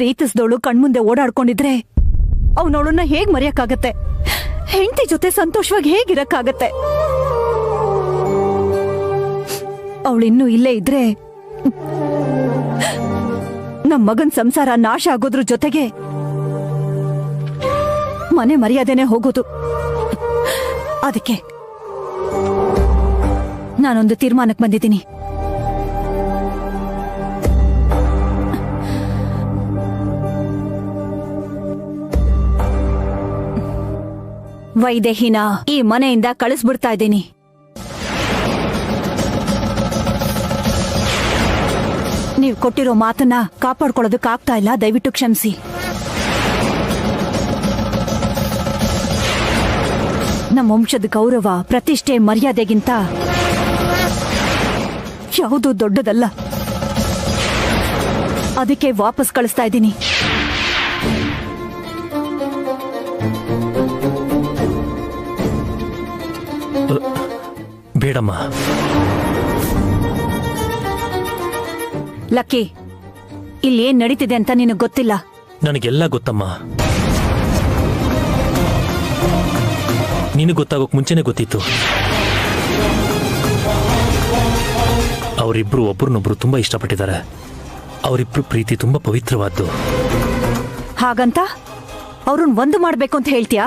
ಪ್ರೀತಿಸ್ದೋಳು ಕಣ್ಮುಂದೆ ಓಡಾಡ್ಕೊಂಡಿದ್ರೆ ಅವನವಳನ್ನ ಹೇಗ್ ಮರೆಯಕ್ಕಾಗತ್ತೆ? ಹೆಂಡತಿ ಜೊತೆ ಸಂತೋಷವಾಗಿ ಹೇಗಿರಕ್ಕಾಗತ್ತೆ? ಅವಳಿನ್ನೂ ಇಲ್ಲೇ ಇದ್ರೆ ನಮ್ ಮಗನ್ ಸಂಸಾರ ನಾಶ ಆಗೋದ್ರ ಜೊತೆಗೆ ಮನೆ ಮರ್ಯಾದೆನೆ ಹೋಗೋದು. ಅದಕ್ಕೆ ನಾನೊಂದು ತೀರ್ಮಾನಕ್ಕೆ ಬಂದಿದ್ದೀನಿ. ವೈದೇಹಿನ ಈ ಮನೆಯಿಂದ ಕಳಿಸ್ಬಿಡ್ತಾ ಇದ್ದೀನಿ. ನೀವು ಕೊಟ್ಟಿರೋ ಮಾತನ್ನ ಕಾಪಾಡ್ಕೊಳ್ಳೋದಕ್ಕಾಗ್ತಾ ಇಲ್ಲ, ದಯವಿಟ್ಟು ಕ್ಷಮಿಸಿ. ನಮ್ಮ ವಂಶದ ಗೌರವ, ಪ್ರತಿಷ್ಠೆ, ಮರ್ಯಾದೆಗಿಂತ ಯಾವುದೂ ದೊಡ್ಡದಲ್ಲ. ಅದಕ್ಕೆ ವಾಪಸ್ ಕಳಿಸ್ತಾ ಇದ್ದೀನಿ. ಬೇಡಮ್ಮ. ಲಕ್ಕಿ, ಇಲ್ಲಿ ಏನ್ ನಡೀತಿದೆ ಅಂತ ನಿನಗೆ ಗೊತ್ತಿಲ್ಲ. ನನಗೆಲ್ಲ ಗೊತ್ತಮ್ಮ. ನಿನಗೆ ಗೊತ್ತಾಗೋಕ್ ಮುಂಚೆನೆ ಗೊತ್ತಿತ್ತು. ಅವರಿಬ್ರು ಒಬ್ರನ್ನೊಬ್ರು ತುಂಬಾ ಇಷ್ಟಪಟ್ಟಿದ್ದಾರೆ. ಅವರಿಬ್ರು ಪ್ರೀತಿ ತುಂಬಾ ಪವಿತ್ರವಾದ್ದು. ಹಾಗಂತ ಅವ್ರನ್ನ ಒಂದು ಮಾಡ್ಬೇಕು ಅಂತ ಹೇಳ್ತೀಯಾ?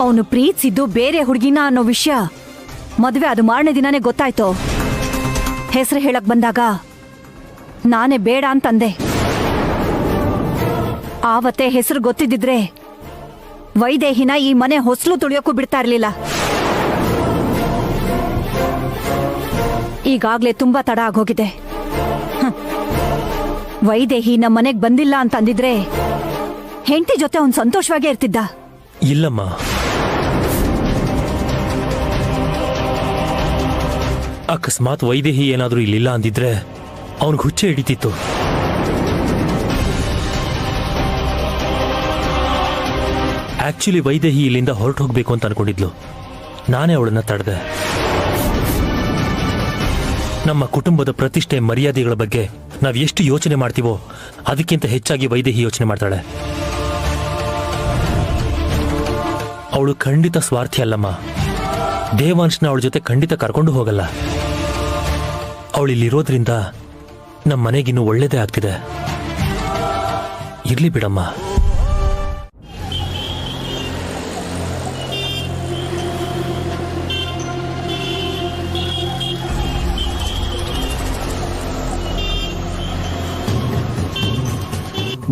ಅವನು ಪ್ರೀತಿಸಿದ್ದು ಬೇರೆ ಹುಡುಗಿನ ಅನ್ನೋ ವಿಷಯ ಮದುವೆ ಅದು ಮಾರನೇ ದಿನಾನೇ ಗೊತ್ತಾಯ್ತು. ಹೆಸರು ಹೇಳಕ್ ಬಂದಾಗ ನಾನೇ ಬೇಡ ಅಂತಂದೆ. ಆವತ್ತೇ ಹೆಸರು ಗೊತ್ತಿದ್ದಿದ್ರೆ ವೈದೇಹಿನ ಈ ಮನೆ ಹೊಸಲು ತುಳಿಯೋಕ್ಕೂ ಬಿಡ್ತಾ ಇರ್ಲಿಲ್ಲ. ಈಗಾಗ್ಲೇ ತುಂಬಾ ತಡ ಆಗೋಗಿದೆ. ವೈದೇಹಿ ನಮ್ಮ ಮನೆಗ್ ಬಂದಿಲ್ಲ ಅಂತ ಅಂದಿದ್ರೆ ಹೆಂಡತಿ ಜೊತೆ ಅವ್ನು ಸಂತೋಷವಾಗೇ ಇರ್ತಿದ್ದ. ಇಲ್ಲಮ್ಮ, ಅಕಸ್ಮಾತ್ ವೈದೇಹಿ ಏನಾದ್ರೂ ಇಲ್ಲಿಲ್ಲ ಅಂದಿದ್ರೆ ಅವನಿಗೆ ಹುಚ್ಚೆ ಹಿಡಿತಿತ್ತು. ಆಕ್ಚುಲಿ ವೈದೇಹಿ ಇಲ್ಲಿಂದ ಹೊರಟು ಹೋಗ್ಬೇಕು ಅಂತ ಅನ್ಕೊಂಡಿದ್ಲು. ನಾನೇ ಅವಳನ್ನ ತಡೆದೆ. ನಮ್ಮ ಕುಟುಂಬದ ಪ್ರತಿಷ್ಠೆ, ಮರ್ಯಾದೆಗಳ ಬಗ್ಗೆ ನಾವು ಎಷ್ಟು ಯೋಚನೆ ಮಾಡ್ತೀವೋ ಅದಕ್ಕಿಂತ ಹೆಚ್ಚಾಗಿ ವೈದೇಹಿ ಯೋಚನೆ ಮಾಡ್ತಾಳೆ. ಅವಳು ಖಂಡಿತ ಸ್ವಾರ್ಥಿ ಅಲ್ಲಮ್ಮ. ದೇವಾಂಶನ ಅವಳ ಜೊತೆ ಖಂಡಿತ ಕರ್ಕೊಂಡು ಹೋಗಲ್ಲ. ಅವಳಿಲ್ಲಿರೋದ್ರಿಂದ ನಮ್ಮ ಮನೆಗಿನ್ನೂ ಒಳ್ಳೇದೇ ಆಗ್ತಿದೆ. ಇರ್ಲಿ ಬಿಡಮ್ಮ.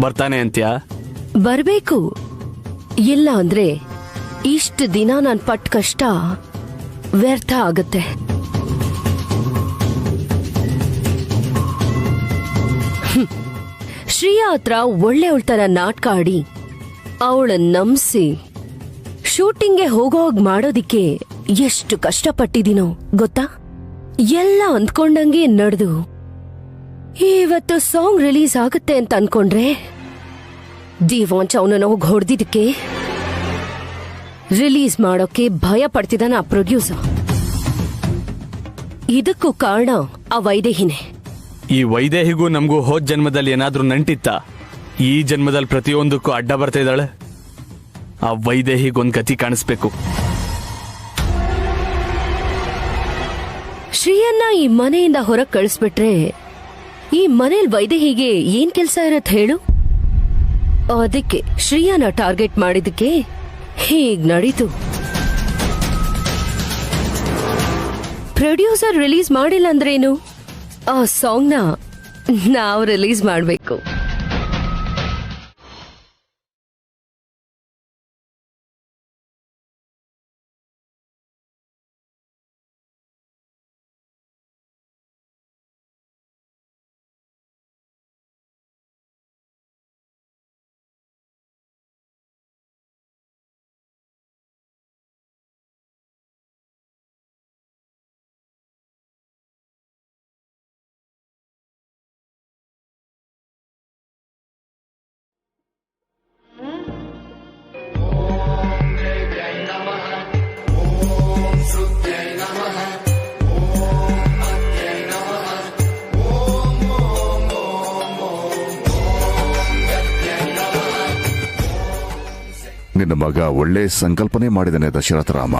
ಬರ್ತಾನೆ ಅಂತ್ಯಾ? ಬರ್ಬೇಕು. ಇಲ್ಲ ಅಂದ್ರೆ ಇಷ್ಟು ದಿನ ನಾನು ಪಟ್ಟ ಕಷ್ಟ ವ್ಯರ್ಥ ಆಗತ್ತೆ. ಶ್ರೀಯಾ ಹತ್ರ ಒಳ್ಳೆಯವಳ ತರ ನಾಟಕ ಆಡಿ ಅವಳನ್ನ ನಂಬಿಸಿ ಶೂಟಿಂಗ್ಗೆ ಹೋಗೋಗ್ ಮಾಡೋದಿಕ್ಕೆ ಎಷ್ಟು ಕಷ್ಟಪಟ್ಟಿದ್ದೀನೋ ಗೊತ್ತಾ? ಎಲ್ಲ ಅಂದ್ಕೊಂಡಂಗೆ ನಡೆದು ಇವತ್ತು ಸಾಂಗ್ ರಿಲೀಸ್ ಆಗುತ್ತೆ ಅಂತ ಅನ್ಕೊಂಡ್ರೆ ದೇವಾಂಶ ಅವನನ್ನ ಹೋಗಿ ಹೊಡೆದಿದ್ದಕ್ಕೆ ರಿಲೀಸ್ ಮಾಡೋಕೆ ಭಯ ಪಡ್ತಿದ್ದಾನ ಆ ಪ್ರೊಡ್ಯೂಸರ್. ಇದಕ್ಕೂ ಕಾರಣ ಆ ವೈದೇಹಿನೇ. ಈ ವೈದೇಹಿಗೂ ನಮಗೂ ಹೋದ್ ಜನ್ಮದಲ್ಲಿ ಏನಾದ್ರೂ ನಂಟಿತ್ತ? ಈ ಜನ್ಮದಲ್ಲಿ ಪ್ರತಿಯೊಂದಕ್ಕೂ ಅಡ್ಡ ಬರ್ತಾ ಇದ್ದಾಳೆ. ಆ ವೈದೇಹಿಗೊಂದ್ ಗತಿ ಕಾಣಿಸ್ಬೇಕು. ಶ್ರೀಯನ್ನ ಈ ಮನೆಯಿಂದ ಹೊರಗೆ ಕಳಿಸ್ಬಿಟ್ರೆ ಈ ಮನೇಲಿ ವೈದೇಹಿಗೆ ಏನ್ ಕೆಲ್ಸ ಇರತ್ ಹೇಳು? ಅದಕ್ಕೆ ಶ್ರೀಯನ ಟಾರ್ಗೆಟ್ ಮಾಡಿದಕ್ಕೆ ಹೀಗ್ ನಡೀತು. ಪ್ರೊಡ್ಯೂಸರ್ ರಿಲೀಸ್ ಮಾಡಿಲ್ಲ ಅಂದ್ರೇನು? ಆ ಸಾಂಗ್ನ ನಾವು ರಿಲೀಸ್ ಮಾಡ್ಬೇಕು. ನಿನ್ನ ಮಗ ಒಳ್ಳೆ ಸಂಕಲ್ಪನೆ ಮಾಡಿದಾನೆ ದಶರಥ ರಾಮ.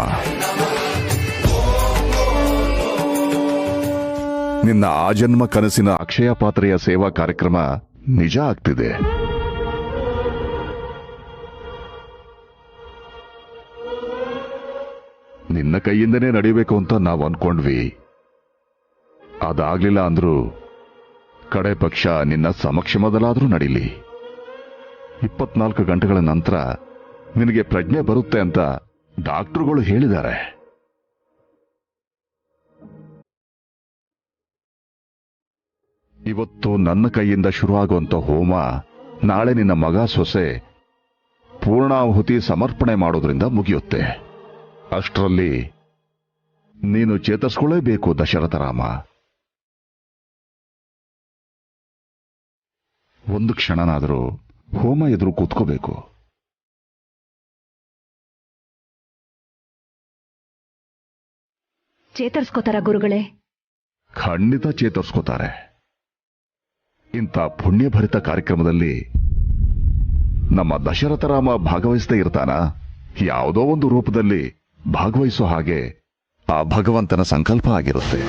ನಿನ್ನ ಆಜನ್ಮ ಕನಸಿನ ಅಕ್ಷಯ ಪಾತ್ರೆಯ ಸೇವಾ ಕಾರ್ಯಕ್ರಮ ನಿಜ ಆಗ್ತಿದೆ. ನಿನ್ನ ಕೈಯಿಂದನೇ ನಡೆಯಬೇಕು ಅಂತ ನಾವು ಅನ್ಕೊಂಡ್ವಿ. ಅದಾಗ್ಲಿಲ್ಲ ಅಂದ್ರೂ ಕಡೆ ಪಕ್ಷ ನಿನ್ನ ಸಮಕ್ಷಮದಲ್ಲಾದ್ರೂ ನಡೀಲಿ. 24 ಗಂಟೆಗಳ ನಂತರ ನಿನಗೆ ಪ್ರಜ್ಞೆ ಬರುತ್ತೆ ಅಂತ ಡಾಕ್ಟರ್ಗಳು ಹೇಳಿದ್ದಾರೆ. ಇವತ್ತು ನನ್ನ ಕೈಯಿಂದ ಶುರುವಾಗುವಂತ ಹೋಮ ನಾಳೆ ನಿನ್ನ ಮಗ ಸೊಸೆ ಪೂರ್ಣಾಹುತಿ ಸಮರ್ಪಣೆ ಮಾಡೋದ್ರಿಂದ ಮುಗಿಯುತ್ತೆ. ಅಷ್ಟರಲ್ಲಿ ನೀನು ಚೇತರಿಸಿಕೊಳ್ಳೇಬೇಕು ದಶರಥ ರಾಮ. ಒಂದು ಕ್ಷಣನಾದರೂ ಹೋಮ ಎದುರು ಕೂತ್ಕೋಬೇಕು. ಚೇತರಿಸ್ಕೋತಾರ ಗುರುಗಳೇ? ಖಂಡಿತ ಚೇತರಿಸ್ಕೋತಾರೆ. ಇಂಥ ಪುಣ್ಯಭರಿತ ಕಾರ್ಯಕ್ರಮದಲ್ಲಿ ನಮ್ಮ ದಶರಥ ರಾಮ ಭಾಗವಹಿಸದೇ ಇರ್ತಾನ? ಯಾವುದೋ ಒಂದು ರೂಪದಲ್ಲಿ ಭಾಗವಹಿಸೋ ಹಾಗೆ ಆ ಭಗವಂತನ ಸಂಕಲ್ಪ ಆಗಿರುತ್ತೆ.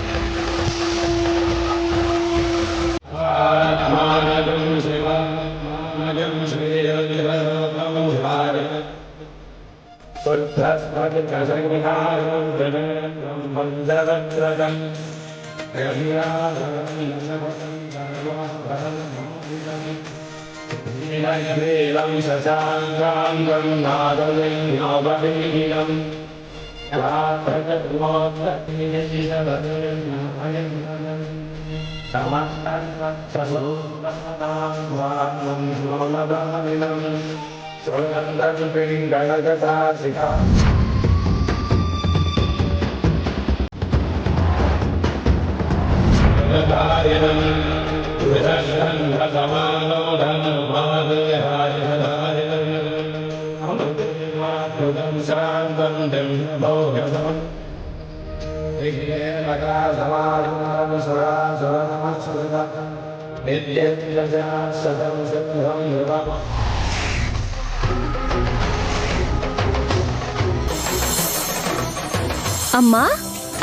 ಅಮ್ಮ,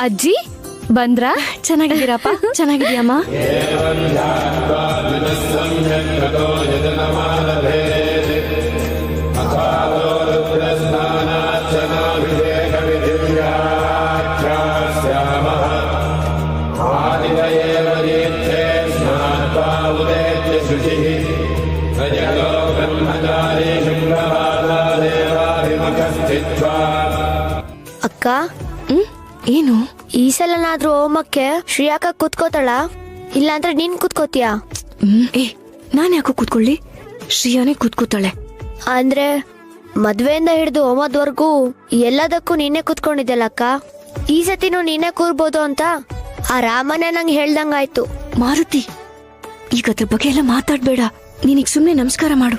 ಅಜ್ಜಿ ಬಂದ್ರಾ? ಚೆನ್ನಾಗಿದ್ದೀರಪ್ಪ? ಚೆನ್ನಾಗಿದ್ಯಮ್ಮ? ಅಕ್ಕ, ಏನು? ಈ ಸಲನಾದ್ರೂ ಹೋಮಕ್ಕೆ ಶ್ರೀಯಾಕ ಕೂತ್ಕೋತಾಳ, ಇಲ್ಲಾಂದ್ರೆ ನೀನ್ ಕೂತ್ಕೋತೀಯಾ? ಏ, ನಾನ್ ಯಾಕೋ ಕೂತ್ಕೊಳ್ಳಿ? ಶ್ರೀಯಾನೇ ಕೂತ್ಕೋತಾಳೆ. ಅಂದ್ರೆ ಮದ್ವೆಯಿಂದ ಹಿಡಿದು ಹೋಮದ್ವರ್ಗೂ ಎಲ್ಲದಕ್ಕೂ ನೀನೇ ಕೂತ್ಕೊಂಡಿದ್ದಲ್ಲ ಅಕ್ಕ. ಈ ಸತಿನೂ ನೀನೇ ಕೂರ್ಬೋದು ಅಂತ ಆ ರಾಮನೇ ನಂಗೆ ಹೇಳ್ದಂಗಾಯ್ತು. ಮಾರುತಿ, ಈಗ ಅದ್ರ ಬಗ್ಗೆ ಎಲ್ಲ ಮಾತಾಡ್ಬೇಡ. ನೀನೀಗ ಸುಮ್ನೆ ನಮಸ್ಕಾರ ಮಾಡು.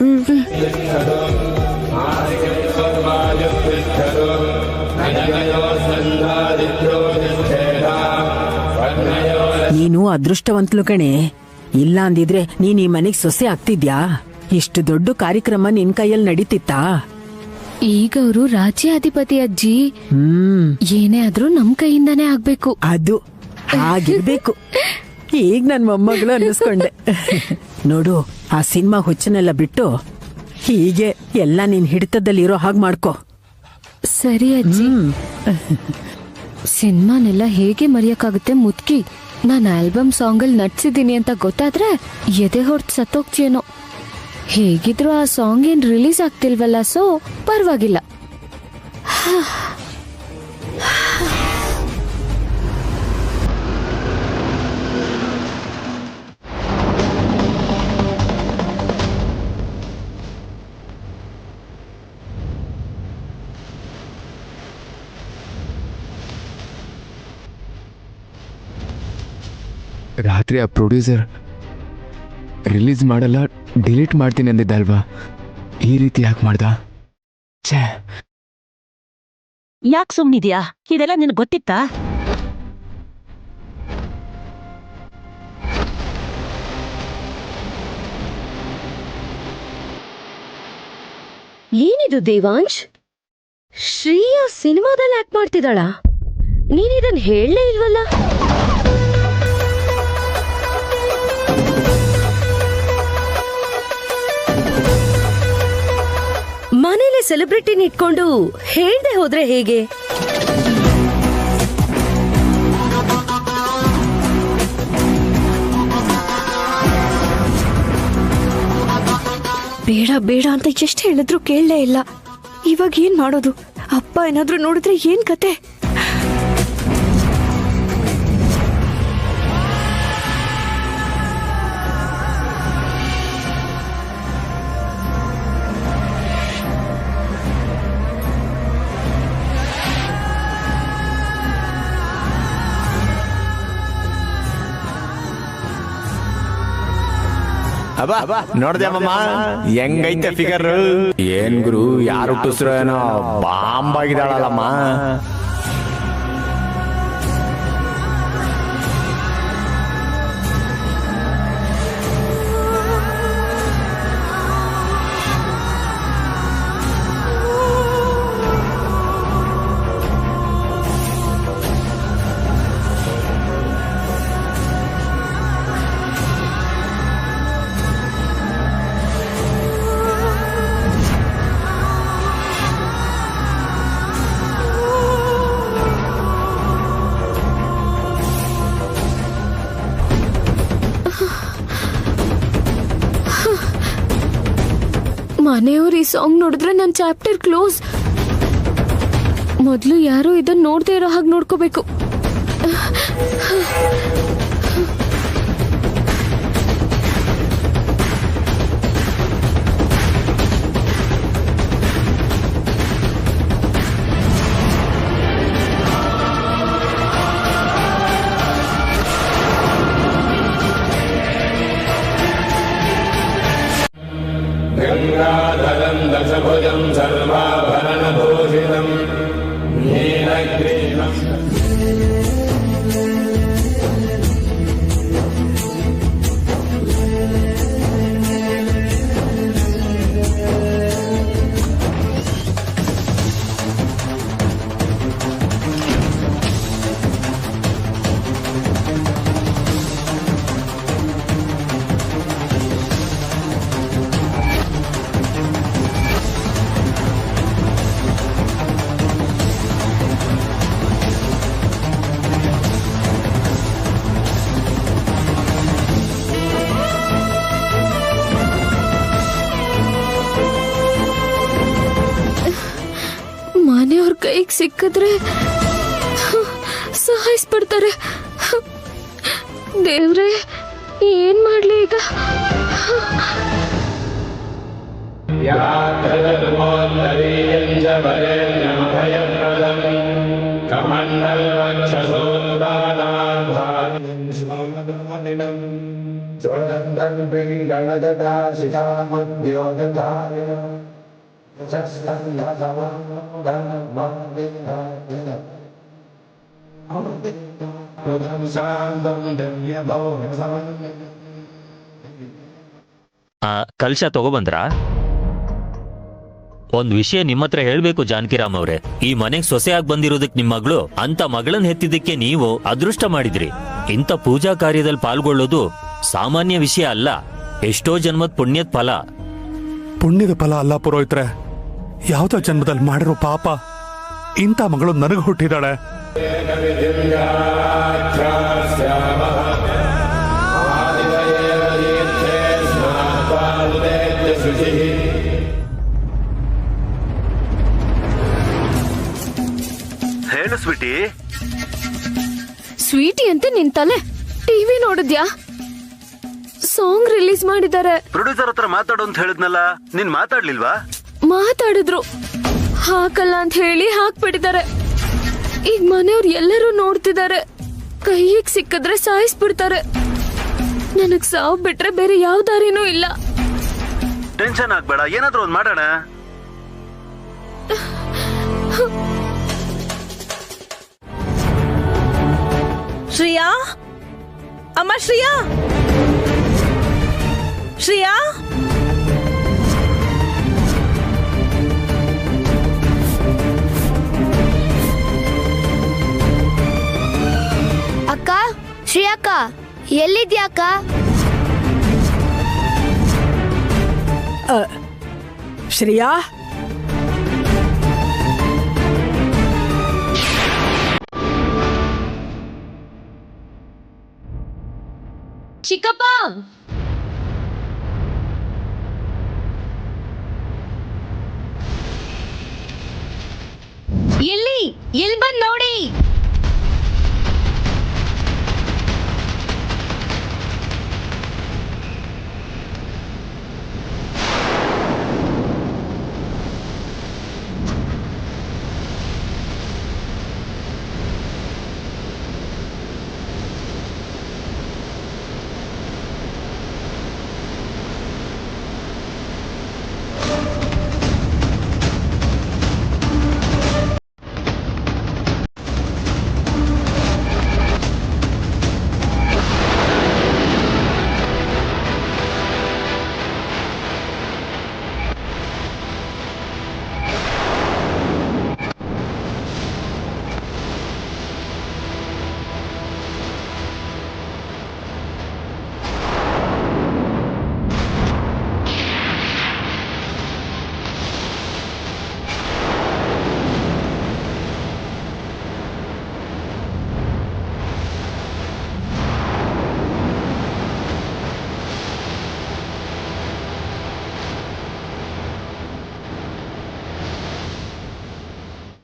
ನೀನು ಅದೃಷ್ಟವಂತಲು ಕಣೆ. ಇಲ್ಲ ಅಂದಿದ್ರೆ ನೀನ್ ಈ ಮನೆಗ್ ಸೊಸೆ ಆಗ್ತಿದ್ಯಾ? ಇಷ್ಟು ದೊಡ್ಡ ಕಾರ್ಯಕ್ರಮ ನಿನ್ ಕೈಯಲ್ಲಿ ನಡೀತಿತ್ತಾ? ಈಗ ಅವರು ರಾಜ್ಯಾಧಿಪತಿ ಅಜ್ಜಿ. ಏನೇ ಆದ್ರೂ ನಮ್ ಕೈಯಿಂದಾನೇ ಆಗ್ಬೇಕು. ಅದು ಆಗಿರ್ಬೇಕು. ಈಗ ನನ್ ಮೊಮ್ಮಗಳು ಅನ್ನಿಸ್ಕೊಂಡೆ. ನೋಡು, ಆ ಸಿನಿಮಾ ಹುಚ್ಚನೆಲ್ಲ ಬಿಟ್ಟು ಹೀಗೆ ಎಲ್ಲ ನಿನ್ ಹಿಡಿತದಲ್ಲಿ ಇರೋ ಹಾಗೆ ಮಾಡ್ಕೋ. ಸರಿ ಅಜ್ಜಿ. ಸಿನಿಮಾನೆಲ್ಲ ಹೇಗೆ ಮರೆಯಕ್ಕಾಗುತ್ತೆ ಮುದ್ಕಿ? ನಾನು ಆಲ್ಬಮ್ ಸಾಂಗಲ್ಲಿ ನಡ್ಸಿದ್ದೀನಿ ಅಂತ ಗೊತ್ತಾದ್ರೆ ಎದೆ ಹೊಡ್ದು ಸತ್ತೋಗ್ತೀಯೇನೋ. ಹೇಗಿದ್ರು ಆ ಸಾಂಗ್ ಏನ್ ರಿಲೀಸ್ ಆಗ್ತಿಲ್ವಲ್ಲ, ಸೊ ಪರವಾಗಿಲ್ಲ. ರಾತ್ರಿ ಆ ಪ್ರೊಡ್ಯೂಸರ್ ರಿಲೀಸ್ ಮಾಡಲ್ಲ, ಡಿಲೀಟ್ ಮಾಡ್ತೀನಿ ಅಂದಿದ್ದಲ್ವಾ? ಈ ರೀತಿ ಯಾಕೆ ಮಾಡ್ದ? ಛೇ, ಯಾಕೆ ಸುಮ್ಮನಿದ್ಯಾ? ಇದೆಲ್ಲ ನಿನಗೆ ಗೊತ್ತಿತ್ತಾ? ಏನಿದು ದೇವಾಂಶ್? ಶ್ರೀಯಾ ಸಿನಿಮಾದಲ್ಲಿ ಆಕ್ಟ್ ಮಾಡ್ತಿದ್ದಾಳ? ನೀನಿದನ್ ಹೇಳಲೇ ಇಲ್ವಲ್ಲ? ಮನೇಲೆ ಸೆಲೆಬ್ರಿಟಿನ ಇಟ್ಕೊಂಡು ಹೇಳ್ದೆ ಹೋದ್ರೆ ಹೇಗೆ? ಬೇಡ ಬೇಡ ಅಂತ ಎಷ್ಟು ಹೇಳಿದ್ರು ಕೇಳಲೇ ಇಲ್ಲ. ಇವಾಗ ಏನ್ ಮಾಡೋದು? ಅಪ್ಪ ಏನಾದ್ರೂ ನೋಡಿದ್ರೆ ಏನ್ ಕತೆ? ನೋಡ್ದೇಮ್ಮ ಹೆಂಗೈತೆ ಫಿಗರ್? ಏನ್ ಗುರು, ಯಾರು ಹುಟ್ಟಿಸ್ರು ಏನೋ ಬಾಂಬ್ ಆಗಿದಾಳಲ್ಲಮ್ಮ. ಮನೆಯವ್ರು ಈ ಸಾಂಗ್ ನೋಡಿದ್ರೆ ನನ್ನ ಚಾಪ್ಟರ್ ಕ್ಲೋಸ್. ಮೊದಲು ಯಾರು ಇದನ್ನ ನೋಡದೆ ಇರೋ ಹಾಗೆ ನೋಡ್ಕೋಬೇಕು. गंगाधरं दशभुजं सर्वाभरणभूषितं नीलग्रीवम् ಮನೆಯವ್ರ ಕೈಗೆ ಸಿಕ್ಕಿದ್ರೆ ಸಹಾಯಿಸ್ಬಿಡ್ತಾರೆ. ದೇವ್ರೆ, ಏನ್ ಮಾಡ್ಲಿ ಈಗ? ಕಲಶ ತಗೊಬಂದ್ರಾ? ಒಂದ್ ವಿಷಯ ನಿಮ್ಮ ಹತ್ರ ಹೇಳ್ಬೇಕು ಜಾನಕಿರಾಮ್ ಅವ್ರೆ. ಈ ಮನೆಗ್ ಸೊಸೆಯಾಗಿ ಬಂದಿರೋದಕ್ ನಿಮ್ ಮಗಳು, ಅಂತ ಮಗಳನ್ನ ಹೆತ್ತಿದ್ದಕ್ಕೆ ನೀವು ಅದೃಷ್ಟ ಮಾಡಿದ್ರಿ. ಇಂಥ ಪೂಜಾ ಕಾರ್ಯದಲ್ಲಿ ಪಾಲ್ಗೊಳ್ಳೋದು ಸಾಮಾನ್ಯ ವಿಷಯ ಅಲ್ಲ, ಎಷ್ಟೋ ಜನ್ಮದ ಪುಣ್ಯದ ಫಲ. ಪುಣ್ಯದ ಫಲ ಅಲ್ಲ ಪುರೋಹಿತ್ರೆ, ಯಾವ್ದೋ ಜನ್ಮದಲ್ಲಿ ಮಾಡಿರೋ ಪಾಪ. ಇಂಥ ಮಗಳು ನನಗೆ ಹುಟ್ಟಿದಾಳೆ. ಹೇಳು ಸ್ವೀಟಿ. ಸ್ವೀಟಿ ಅಂತ ನಿನ್ ತಲೆ. ಟಿವಿ ನೋಡಿದ್ಯಾ? ಸಾಂಗ್ ರಿಲೀಸ್ ಮಾಡಿದ್ದಾರೆ. ಪ್ರೊಡ್ಯೂಸರ್ ಹತ್ರ ಮಾತಾಡು ಅಂತ ಹೇಳಿದ್ನಲ್ಲ, ನೀನ್ ಮಾತಾಡ್ಲಿಲ್ವಾ? ಮಾತಾಡಿದ್ರು, ಹಾಕಲ್ಲ ಅಂತ ಹೇಳಿ ಹಾಕ್ಬಿಟ್ಟಿದ್ದಾರೆ. ಈಗ ಮನೆಯವ್ರು ಎಲ್ಲರೂ ನೋಡ್ತಿದ್ದಾರೆ. ಕೈಗೆ ಸಿಕ್ಕಿದ್ರೆ ಸಾಯಿಸ್ಬಿಡ್ತಾರೆ. ನನಗ್ ಸಾವು ಬಿಟ್ರೆ ಬೇರೆ ಯಾವ ದಾರಿನೂ ಇಲ್ಲ. ಟೆನ್ಷನ್ ಆಗ್ಬೇಡ, ಏನಾದ್ರೂ ಒಂದ್ ಮಾಡೋಣ. ಶ್ರೇಯಾ, ಅಮ್ಮ ಶ್ರೇಯಾ, ಶ್ರೇಯಾ, ಎಲ್ಲಿದ್ಯಾಕ? ಶ್ರೇಯಾ, ಚಿಕ್ಕಪ್ಪ, ಎಲ್ಲಿ ಬಂದ್ ನೋಡಿ.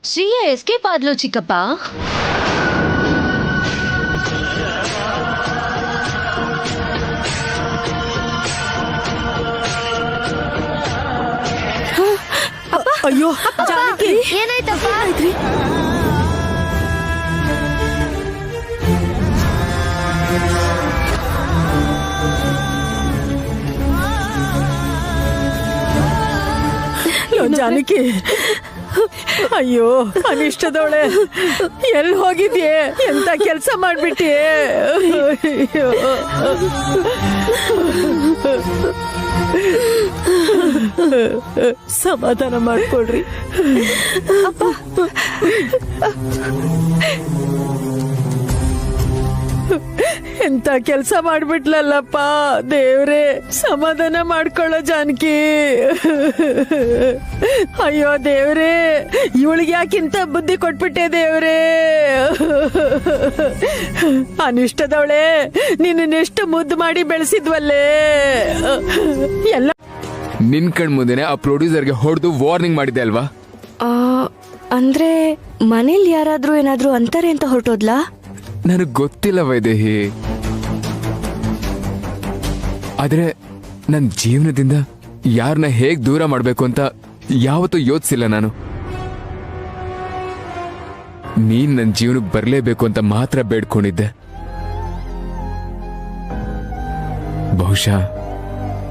ಶ್ರೀಯಾ ಎಸ್ಕೇಪ್ ಆದ್ಲು ಚಿಕ್ಕಪ್ಪ. ಅಯ್ಯೋ ಜಾನಕಿ, ಏನಾಯ್ತಪ್ಪ? ಜಾನಕಿ, ಅಯ್ಯೋ ಅನಿಷ್ಟದವಳೆ, ಎಲ್ಲಿ ಹೋಗಿದ್ಯೆ? ಎಂತ ಕೆಲಸ ಮಾಡ್ಬಿಟ್ಟಿಯೇ? ಅಯ್ಯೋ, ಸಮಾಧಾನ ಮಾಡ್ಕೊಳ್ರಿ. ಎಂತ ಕೆಲಸ ಮಾಡ್ಬಿಟ್ಲಲ್ಲಪ್ಪ ದೇವ್ರೆ, ಸಮಾಧಾನ ಮಾಡ್ಕೊಳ್ಳೋ ಜಾನಕಿ. ಅಯ್ಯೋ ದೇವ್ರೆ, ಇವಳಿಗೆ ಯಾಕಿಂತ ಬುದ್ಧಿ ಕೊಟ್ಬಿಟ್ಟೆ ದೇವ್ರೆ. ಅನಿಷ್ಟದವಳೆ, ನಿನ್ನೆಷ್ಟು ಮುದ್ದು ಮಾಡಿ ಬೆಳೆಸಿದ್ವಲ್ಲೇ ಎಲ್ಲ ನಿನ್ ಕಣ್ ಮುಂದೆನೆ ಆ ಪ್ರೊಡ್ಯೂಸರ್ಗೆ ಹೊಡೆದು ವಾರ್ನಿಂಗ್ ಮಾಡಿದೆ ಅಲ್ವಾ? ಅಂದ್ರೆ ಮನೇಲಿ ಯಾರಾದ್ರೂ ಏನಾದ್ರೂ ಅಂತಾರೆ ಅಂತ ಹೊರಟೋದ್ಲಾ? ನನಗ್ ಗೊತ್ತಿಲ್ಲ ವೈದೇಹಿ, ಆದ್ರೆ ನನ್ನ ಜೀವನದಿಂದ ಯಾರನ್ನ ಹೇಗ್ ದೂರ ಮಾಡ್ಬೇಕು ಅಂತ ಯಾವತ್ತೂ ಯೋಚಿಸಿಲ್ಲ ನಾನು. ನೀನ್ ನನ್ನ ಜೀವನಕ್ಕೆ ಬರಲೇಬೇಕು ಅಂತ ಮಾತ್ರ ಬೇಡ್ಕೊಂಡಿದ್ದೆ. ಬಹುಶಃ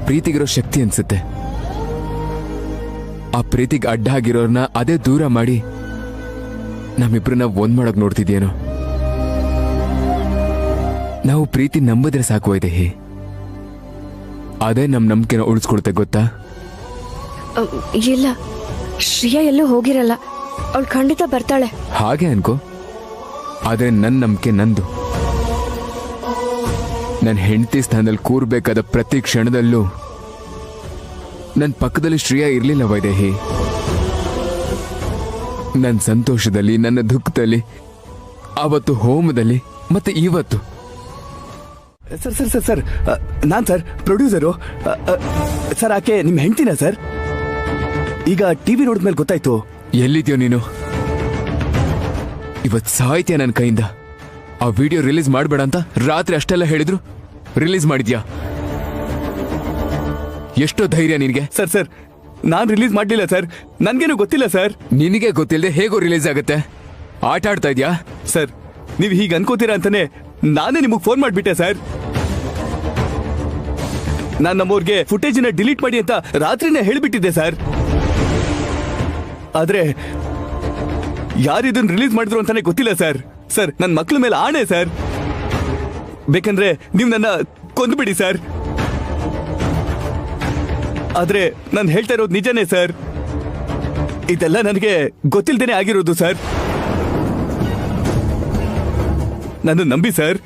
ಪ್ರೀತಿಗಿರೋ ಶಕ್ತಿ ಅನ್ಸುತ್ತೆ. ಆ ಪ್ರೀತಿಗೆ ಅಡ್ಡ ಆಗಿರೋರ್ನ ಅದೇ ದೂರ ಮಾಡಿ ನಮ್ಮಿಬ್ರನ್ನ ಒಂದ್ ಮಾಡಕ್ ನೋಡ್ತಿದ್ಯೇನೋ. ನಾವು ಪ್ರೀತಿ ನಂಬಿದ್ರೆ ಸಾಕು ವೈದೇಹಿ, ಅದೇ ನಮ್ ನಂಬಿಕೆನ ಉಳಿಸ್ಕೊಡುತ್ತೆ ಗೊತ್ತಾ? ಇಲ್ಲ, ಶ್ರೇಯಾ ಎಲ್ಲೂ ಹೋಗಿರಲ್ಲ, ಅವಳು ಖಂಡಿತ ಬರ್ತಾಳೆ. ಹಾಗೆ ಅನ್ಕೋ, ಆದ್ರೆ ನನ್ನ ನಂಬಿಕೆ ನಂದು. ನನ್ನ ಹೆಂಡತಿ ಸ್ಥಾನದಲ್ಲಿ ಕೂರ್ಬೇಕಾದ ಪ್ರತಿ ಕ್ಷಣದಲ್ಲೂ ನನ್ನ ಪಕ್ಕದಲ್ಲಿ ಶ್ರೇಯಾ ಇರ್ಲಿಲ್ಲ ವೈದೇಹಿ. ನನ್ನ ಸಂತೋಷದಲ್ಲಿ, ನನ್ನ ದುಃಖದಲ್ಲಿ, ಅವತ್ತು ಹೋಮದಲ್ಲಿ, ಮತ್ತೆ ಇವತ್ತು. ಸರ್ ಸರ್ ಸರ್ ಸರ್ ನಾನ್ ಸರ್ ಪ್ರೊಡ್ಯೂಸರು ಸರ್. ಆಕೆ ನಿಮ್ ಹೆಂಡ್ತಿನ ಸರ್? ಈಗ ಟಿವಿ ನೋಡಿದ್ಮೇಲೆ ಗೊತ್ತಾಯ್ತು. ಎಲ್ಲಿದ್ಯೋ ನೀನು? ಇವತ್ ಸಾಯ್ತೀಯ ನನ್ನ ಕೈಯಿಂದ. ಆ ವಿಡಿಯೋ ರಿಲೀಸ್ ಮಾಡಬೇಡ ಅಂತ ರಾತ್ರಿ ಅಷ್ಟೆಲ್ಲ ಹೇಳಿದ್ರು, ರಿಲೀಸ್ ಮಾಡಿದ್ಯಾ? ಎಷ್ಟೋ ಧೈರ್ಯ ನಿನಗೆ? ಸರ್ ಸರ್ ನಾನ್ ರಿಲೀಸ್ ಮಾಡ್ಲಿಲ್ಲ ಸರ್, ನನ್ಗೇನು ಗೊತ್ತಿಲ್ಲ ಸರ್. ನಿನಗೆ ಗೊತ್ತಿಲ್ಲದೆ ಹೇಗೋ ರಿಲೀಸ್ ಆಗುತ್ತೆ? ಆಟ ಆಡ್ತಾ ಇದ್ಯಾ? ಸರ್ ನೀವು ಹೀಗೆ ಅನ್ಕೋತೀರಾ ಅಂತಾನೆ ನಾನೇ ನಿಮಗೆ ಫೋನ್ ಮಾಡ್ಬಿಟ್ಟೆ ಸರ್. ನಾನು ನಮ್ಮವ್ರಿಗೆ ಫುಟೇಜಿನ ಡಿಲೀಟ್ ಮಾಡಿ ಅಂತ ರಾತ್ರಿನೇ ಹೇಳಿಬಿಟ್ಟಿದ್ದೆ ಸರ್. ಆದ್ರೆ ಯಾರು ಇದನ್ನ ರಿಲೀಸ್ ಮಾಡಿದ್ರು ಅಂತಾನೆ ಗೊತ್ತಿಲ್ಲ ಸರ್. ಸರ್ ನನ್ನ ಮಕ್ಳ ಮೇಲೆ ಆಣೆ ಸರ್, ಬೇಕಂದ್ರೆ ನೀವು ನನ್ನ ಕೊಂದ್ಬಿಡಿ ಸರ್. ಆದ್ರೆ ನಾನು ಹೇಳ್ತಾ ಇರೋದು ನಿಜನೇ ಸರ್. ಇದೆಲ್ಲ ನನಗೆ ಗೊತ್ತಿಲ್ದೇನೆ ಆಗಿರೋದು ಸರ್. ನನ್ನ ನಂಬಿ sir.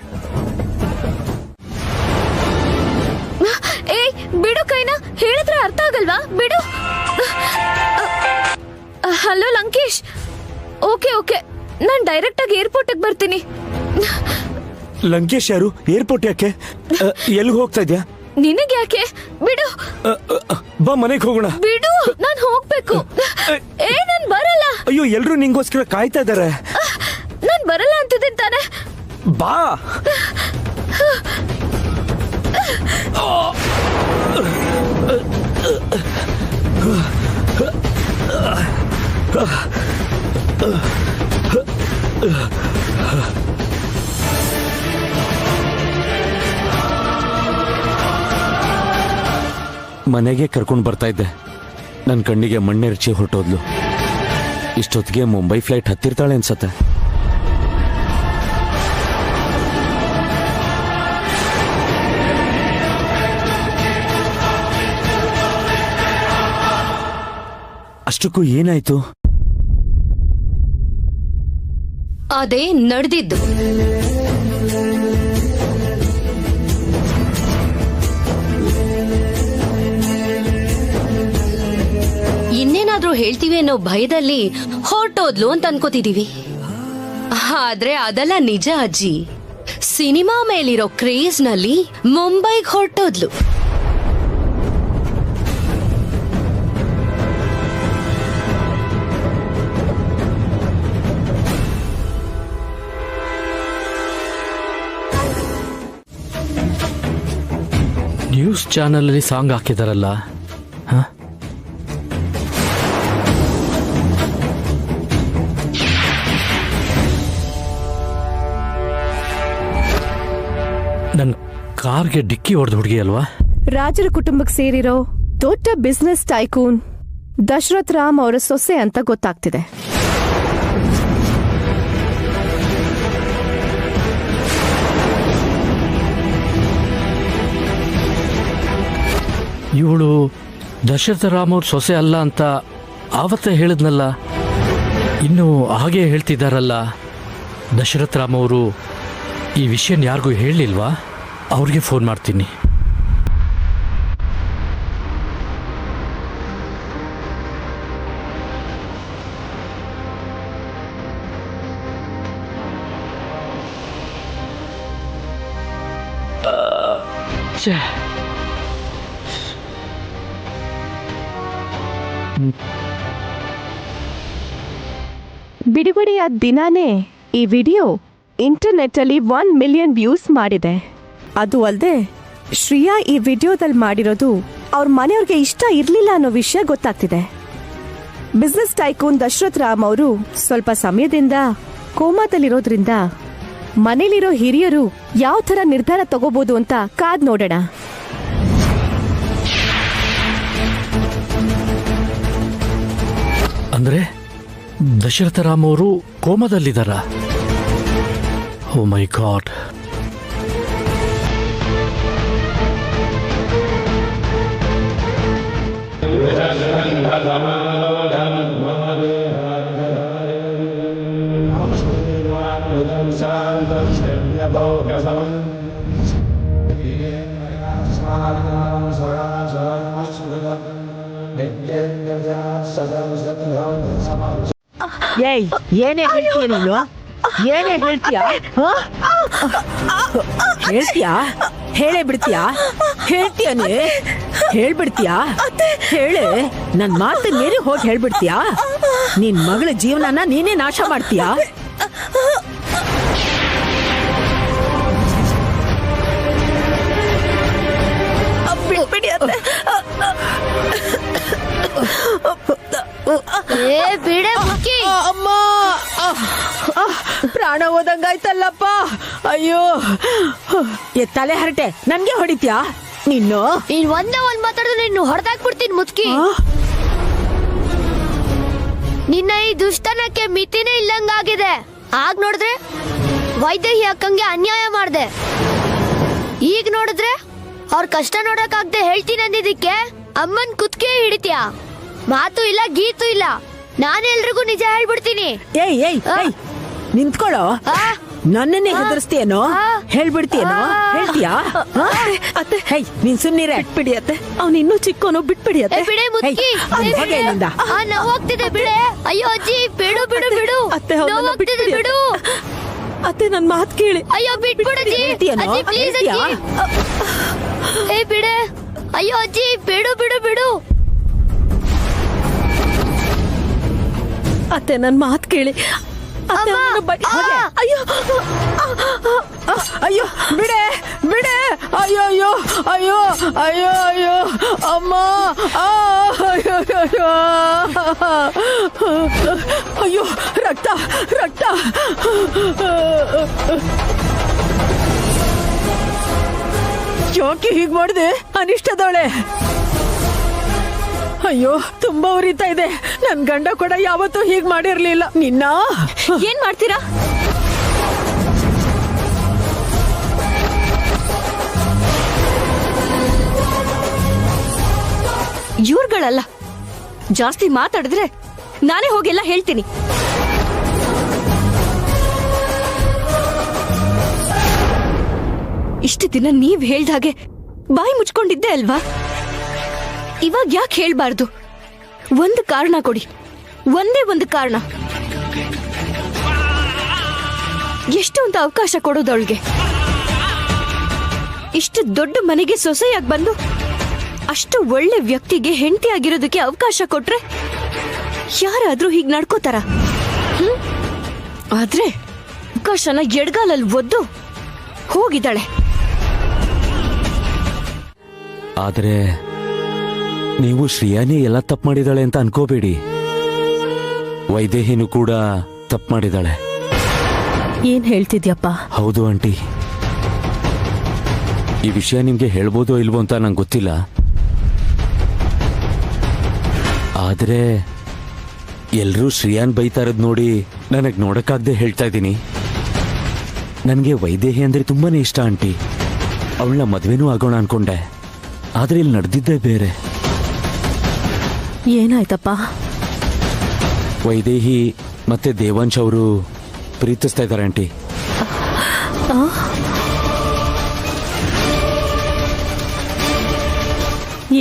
Hello Lankesh. Okay okay, ನಾನ್ ಡೈರೆಕ್ಟ್ ಆಗಿ ಏರ್ಪೋರ್ಟ್ ಬರ್ತೀನಿ. ಲಂಕೇಶ್ ಯಾರು? ಏರ್ಪೋರ್ಟ್ ಯಾಕೆ? ಎಲ್ಲಿಗೆ ಹೋಗ್ತಾ ಇದ್ಯಾ? ನಿನಗೆ ಯಾಕೆ? ಬಿಡು. ಬಾ ಮನೆಗೆ ಹೋಗೋಣ. ಬಿಡು, ನಾನ್ ಹೋಗ್ಬೇಕು. ನಾನ್ ಬರಲ್ಲ. ಅಯ್ಯೋ, ಎಲ್ರು ನಿಂಗೋಸ್ಕರ ಕಾಯ್ತಾ ಇದಾರೆ. ನಾನ್ ಬರಲ್ಲ ಅಂತಿದ್ದೀನಿ ತಾನೆ. ಬಾ. ಮನೆಗೆ ಕರ್ಕೊಂಡು ಬರ್ತಾ ಇದ್ದೆ. ನನ್ನ ಕಣ್ಣಿಗೆ ಮಣ್ಣೆರಚಿ ಹೊರಟೋದ್ಲು. ಇಷ್ಟೊತ್ತಿಗೆ ಮುಂಬೈ ಫ್ಲೈಟ್ ಹತ್ತಿರ್ತಾಳೆ ಅನ್ಸತ್ತೆ. ಅಷ್ಟಕ್ಕೂ ಏನಾಯ್ತು? ಅದೇ ನಡೆದಿದ್ದು. ಇನ್ನೇನಾದ್ರೂ ಹೇಳ್ತೀವಿ ಅನ್ನೋ ಭಯದಲ್ಲಿ ಹೊರಟೋದ್ಲು ಅಂತ ಅನ್ಕೋತಿದೀವಿ. ಆದ್ರೆ ಅದೆಲ್ಲ ನಿಜ ಅಜ್ಜಿ. ಸಿನಿಮಾ ಮೇಲಿರೋ ಕ್ರೇಜ್ ನಲ್ಲಿ ಮುಂಬೈಗೆ ಹೊರಟೋದ್ಲು. ನ್ಯೂಸ್ ಚಾನಲ್ ಅಲ್ಲಿ ಸಾಂಗ್ ಹಾಕಿದಾರಲ್ಲ, ನನ್ನ ಕಾರ್ಗೆ ಡಿಕ್ಕಿ ಹೊಡೆದ ಹುಡುಗಿ ಅಲ್ವಾ? ರಾಜರ ಕುಟುಂಬಕ್ಕೆ ಸೇರಿರೋ ದೊಡ್ಡ ಬಿಸ್ನೆಸ್ ಟೈಕೂನ್ ದಶರಥ್ ರಾಮ್ ಅವರ ಸೊಸೆ ಅಂತ ಗೊತ್ತಾಗ್ತಿದೆ. ಇವಳು ದಶರಥ ರಾಮ್ ಅವ್ರ ಸೊಸೆ ಅಲ್ಲ ಅಂತ ಆವತ್ತೇ ಹೇಳಿದ್ನಲ್ಲ. ಇನ್ನು ಹಾಗೆ ಹೇಳ್ತಿದ್ದಾರಲ್ಲ. ದಶರಥ ರಾಮ್ ಅವರು ಈ ವಿಷಯನ ಯಾರಿಗೂ ಹೇಳಲಿಲ್ವಾ? ಅವ್ರಿಗೆ ಫೋನ್ ಮಾಡ್ತೀನಿ. ಬಿಡುಗಡೆಯ ದಿನಾನೇ ಈ ವಿಡಿಯೋ ಇಂಟರ್ನೆಟ್ ಅಲ್ಲಿ 1 ಮಿಲಿಯನ್ ವ್ಯೂಸ್ ಮಾಡಿದೆ. ಅದು ಅಲ್ಲದೆ ಶ್ರೇಯಾ ಈ ವಿಡಿಯೋದಲ್ಲಿ ಮಾಡಿರೋದು ಅವ್ರ ಮನೆಯವ್ರಿಗೆ ಇಷ್ಟ ಇರ್ಲಿಲ್ಲ ಅನ್ನೋ ವಿಷಯ ಗೊತ್ತಾಗ್ತಿದೆ. ಬಿಸ್ನೆಸ್ ಟೈಕೂನ್ ದಶರಥ್ ರಾಮ್ ಅವರು ಸ್ವಲ್ಪ ಸಮಯದಿಂದ ಕೋಮಾದಲ್ಲಿರೋದ್ರಿಂದ ಮನೇಲಿರೋ ಹಿರಿಯರು ಯಾವ ತರ ನಿರ್ಧಾರ ತಗೋಬಹುದು ಅಂತ ಕಾದ್ ನೋಡೋಣ. ಅಂದ್ರೆ ದಶರಥ ರಾಮ್ ಅವರು ಕೋಮದಲ್ಲಿದ್ದಾರ? ಓ ಮೈ ಗಾಡ್. ಏಯ್, ಏನೇ ಹೇಳ್ತೀಯ ನೀನು? ಏನೇ ಹೇಳ್ತೀಯಾ? ಹೇಳ್ತೀಯಾ? ಹೇಳೇ ಬಿಡ್ತೀಯಾ? ಹೇಳ್ತೀಯನೇ? ಹೇಳ್ಬಿಡ್ತೀಯಾ? ಹೇಳೆ. ನನ್ ಮಾತು ಮೀರಿ ಹೋಗಿ ಹೇಳ್ಬಿಡ್ತೀಯಾ? ನಿನ್ ಮಗಳ ಜೀವನನ ನೀನೇ ನಾಶ ಮಾಡ್ತೀಯಾ? ಅಮ್ಮ, ಪ್ರಾಣ ಹೋದಂಗಾಯ್ತಲ್ಲಪ್ಪ. ಅಯ್ಯೋ, ತಲೆ ಹರಟೆ ನನ್ಗೆ ಹೊಡಿತ್ಯಾ ನಿನ್ನು? ನೀನ್ ಒಂದೇ ಒಂದ್ ಮಾತಾಡಿದ್ರೆ ನಿನ್ನ ಹೊಡೆದಾಕ್ಬಿಡ್ತೀನಿ ಮುದ್ಕಿ. ನಿನ್ನ ಈ ದುಷ್ಟನಕ್ಕೆ ಮಿತಿನೇ ಇಲ್ಲಂಗಾಗಿದೆ. ಆಗ್ ನೋಡಿದ್ರೆ ವೈದೇಹಿ ಅಕ್ಕಂಗೆ ಅನ್ಯಾಯ ಮಾಡ್ದೆ. ಈಗ ನೋಡಿದ್ರೆ ಅವ್ರ ಕಷ್ಟ ನೋಡಕ್ಕಾಗ್ದೆ ಹೇಳ್ತೀನಿ ಅಂದಿದ್ದಕ್ಕೆ ಅಮ್ಮನ್ ಕುತ್ಕೆ ಹಿಡಿತೀಯ. ಮಾತು ಇಲ್ಲ, ಗೀತು ಇಲ್ಲ. ನಾನೆಲ್ರಿಗೂ ನಿಜ ಹೇಳ್ಬಿಡ್ತೀನಿ. ಏಯ್ ಏಯ್ ನಿಂತ್ಕೊಳ್ಳೋ. ನನ್ನನ್ನೇ ಹೆದರ್ಸ್ತೀಯನೋ ಹೇಳ್ಬಿಡ್ತೀಯನೋ ಹೇಳ್ತೀಯಾ ಅತ್ತೆ ಹೇ ನೀನ್ ಸುಮ್ನಿರೆ ಬಿಡಿ ಅತ್ತೆ ಅವ್ನು ಇನ್ನೂ ಚಿಕ್ಕವನು ಬಿಟ್ಬಿಡಿ ಅತ್ತೆ ಬಿಡೆ ಮುದ್ಕಿ ನೋವಾಗ್ತಿದೆ ಬಿಡೆ. ಅಯ್ಯೋ ಅಜ್ಜಿ ಬಿಡು ಬಿಡು ಬಿಡು. ಅತ್ತೆ ಅವ್ನನ್ನ ನೋವಾಗ್ತಿದೆ ಬಿಡು. ಅತ್ತೆ ನನ್ ಮಾತ್ ಕೇಳಿ. ಅಯ್ಯೋ ಬಿಟ್ಬಿಡು ಅಜ್ಜಿ. ಅಜ್ಜಿ ಪ್ಲೀಸ್ ಅಜ್ಜಿ. ಏ ಬಿಡೆ. ಅಯ್ಯೋ ಅಜ್ಜಿ ಬಿಡು ಬಿಡು ಬಿಡು. ಅತ್ತೆ ನನ್ ಮಾತ್ ಕೇಳಿ. ಅತ್ತೆ ಅಯ್ಯೋ ಅಯ್ಯೋ ಬಿಡೆ ಬಿಡೆ. ಅಯ್ಯೋ ಅಯ್ಯೋ ಅಯ್ಯೋ ಅಯ್ಯೋ ಅಯ್ಯೋ ಅಮ್ಮ. ಅಯ್ಯೋ ಅಯ್ಯೋ ಅಯ್ಯೋ ರಕ್ತ ರಕ್ತ. ಯಾಕೆ ಹೀಗ್ ಮಾಡಿದೆ ಅನಿಷ್ಟದವಳೆ? ಅಯ್ಯೋ ತುಂಬಾ ಉರಿತಾ ಇದೆ. ನನ್ ಗಂಡ ಕೂಡ ಯಾವತ್ತೂ ಹೀಗ್ ಮಾಡಿರ್ಲಿಲ್ಲ. ನಿನ್ನ ಏನ್ ಮಾಡ್ತೀರಾ? ಇವ್ರುಗಳಲ್ಲ, ಜಾಸ್ತಿ ಮಾತಾಡಿದ್ರೆ ನಾನೇ ಹೋಗೆಲ್ಲ ಹೇಳ್ತೀನಿ. ಇಷ್ಟು ದಿನ ನೀವ್ ಹೇಳ್ದಾಗೆ ಬಾಯಿ ಮುಚ್ಕೊಂಡಿದ್ದೆ ಅಲ್ವಾ? ಇವಾಗ ಯಾಕೆ ಹೇಳ್ಬಾರ್ದು? ಒಂದು ಕಾರಣ ಕೊಡಿ, ಒಂದೇ ಒಂದು ಕಾರಣ. ಎಷ್ಟು ಅಂತ ಅವಕಾಶ ಕೊಡೋದವಳಿಗೆ? ಇಷ್ಟು ದೊಡ್ಡ ಮನೆಗೆ ಸೊಸೆಯಾಗಿ ಬಂದು ಅಷ್ಟು ಒಳ್ಳೆ ವ್ಯಕ್ತಿಗೆ ಹೆಂಡತಿ ಆಗಿರೋದಕ್ಕೆ ಅವಕಾಶ ಕೊಟ್ರೆ ಯಾರಾದ್ರೂ ಹೀಗ್ ನಡ್ಕೋತಾರ? ಆದ್ರೆ ಅವಕಾಶನ ಎಡ್ಗಾಲಲ್ಲಿ ಒದ್ದು ಹೋಗಿದ್ದಾಳೆ. ಆದ್ರೆ ನೀವು ಶ್ರೇಯಾನೇ ಎಲ್ಲ ತಪ್ಪು ಮಾಡಿದಾಳೆ ಅಂತ ಅನ್ಕೋಬೇಡಿ. ವೈದೇಹಿನೂ ಕೂಡ ತಪ್ಪು ಮಾಡಿದಾಳೆ. ಏನ್ ಹೇಳ್ತಿದ್ಯಪ್ಪ? ಹೌದು ಆಂಟಿ, ಈ ವಿಷಯ ನಿಮ್ಗೆ ಹೇಳ್ಬೋದೋ ಇಲ್ವೋ ಅಂತ ನಂಗೆ ಗೊತ್ತಿಲ್ಲ. ಆದ್ರೆ ಎಲ್ರೂ ಶ್ರೇಯಾನ್ ಬೈತಾ ಇರೋದ್ ನೋಡಿ ನನಗ್ ನೋಡಕ್ಕಾಗ್ದೆ ಹೇಳ್ತಾ ಇದ್ದೀನಿ. ನನಗೆ ವೈದೇಹಿ ಅಂದ್ರೆ ತುಂಬಾನೇ ಇಷ್ಟ ಆಂಟಿ. ಅವಳನ್ನ ಮದ್ವೆನೂ ಆಗೋಣ ಅನ್ಕೊಂಡೆ, ಆದ್ರೆ ಇಲ್ಲಿ ನಡೆದಿದ್ದೇ ಬೇರೆ. ಏನಾಯ್ತಪ್ಪ? ವೈದೇಹಿ ಮತ್ತೆ ದೇವಾಂಶ್ ಅವರು ಪ್ರೀತಿಸ್ತಾ ಇದ್ದಾರೆ ಆಂಟಿ.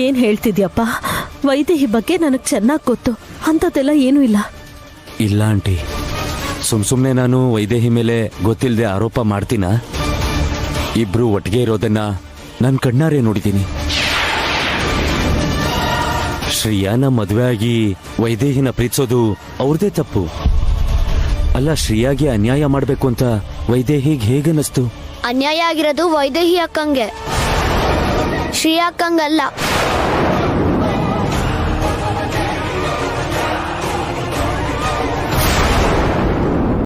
ಏನ್ ಹೇಳ್ತಿದ್ಯಪ್ಪ? ವೈದೇಹಿ ಬಗ್ಗೆ ನನಗ್ ಚೆನ್ನಾಗ್ ಗೊತ್ತು. ಅಂಥದ್ದೆಲ್ಲ ಏನೂ ಇಲ್ಲ. ಇಲ್ಲ ಆಂಟಿ, ಸುಮ್ನೆ ನಾನು ವೈದೇಹಿ ಮೇಲೆ ಗೊತ್ತಿಲ್ಲದೆ ಆರೋಪ ಮಾಡ್ತೀನ? ಇಬ್ರು ಒಟ್ಟಿಗೆ ಇರೋದನ್ನ ನಾನು ಕಣ್ಣಾರೆ ನೋಡಿದ್ದೀನಿ. ಶ್ರೇಯಾನ ಮದುವೆ ಆಗಿ ವೈದೇಹಿನ ಪ್ರೀತಿಸೋದು ಅವ್ರದೇ ತಪ್ಪು ಅಲ್ಲ. ಶ್ರೇಯಾಗೆ ಅನ್ಯಾಯ ಮಾಡ್ಬೇಕು ಅಂತ ವೈದೇಹಿಗೆ ಹೇಗನ್ನಿಸ್ತು? ಅನ್ಯಾಯ ಆಗಿರೋದು ವೈದೇಹಿ ಅಕ್ಕಂಗೆ, ಶ್ರೀ ಅಕ್ಕಂಗಲ್ಲ.